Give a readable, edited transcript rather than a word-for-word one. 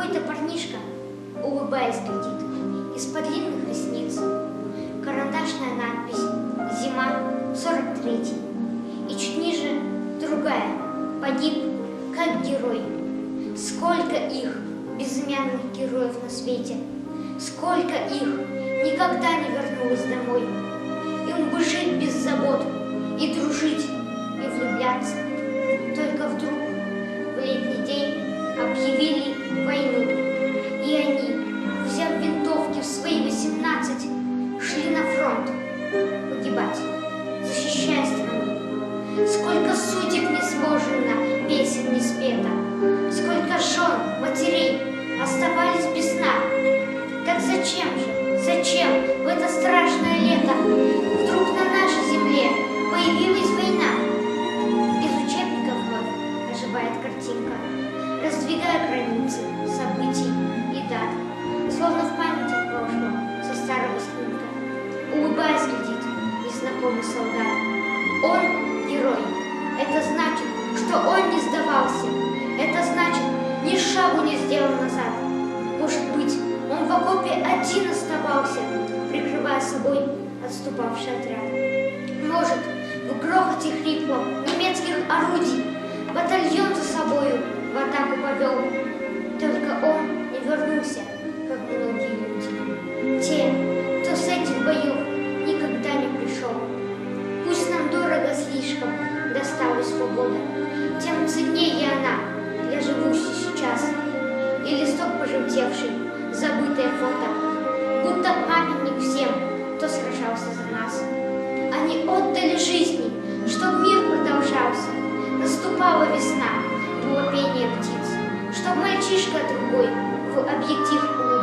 Какой-то парнишка, улыбаясь, глядит из-под длинных ресниц. Карандашная надпись «Зима, 43-й». И чуть ниже другая: «Погиб, как герой». Сколько их, безымянных героев на свете, сколько их никогда не вернулось домой. Им бы жить без забот, и дружить, и влюбляться. Только вдруг в летний день объявили войну, и они, взяв винтовки в свои 18, шли на фронт погибать, защищая страну. Сколько судеб не сложено, песен не спето, сколько жен, матерей оставались без сна. Так зачем в это страшное лето вдруг на нашей земле появилась война? Из учебников вновь оживает картинка, раздвигая границы событий и дат, словно в памяти прошлого со старого снимка. Улыбаясь, глядит незнакомый солдат. Он герой. Это значит, что он не сдавался. Это значит, ни шагу не сделал назад. Может быть, он в окопе один оставался, прикрывая собой отступавший отряд. Может, в грохоте хриплом немецких орудий батальон за собою в атаку повел. Только он не вернулся, как многие люди. Те, кто с этих боев никогда не пришел. Пусть нам дорого слишком досталась свобода, тем ценнее она для живущей сейчас. И листок пожелтевший, забытое фото, будто памятник всем, кто сражался за нас. Они отдали жизни, чтоб мир продолжался. Наступала весна, было пение птиц, чтоб мальчишка другой в объектив улыбался.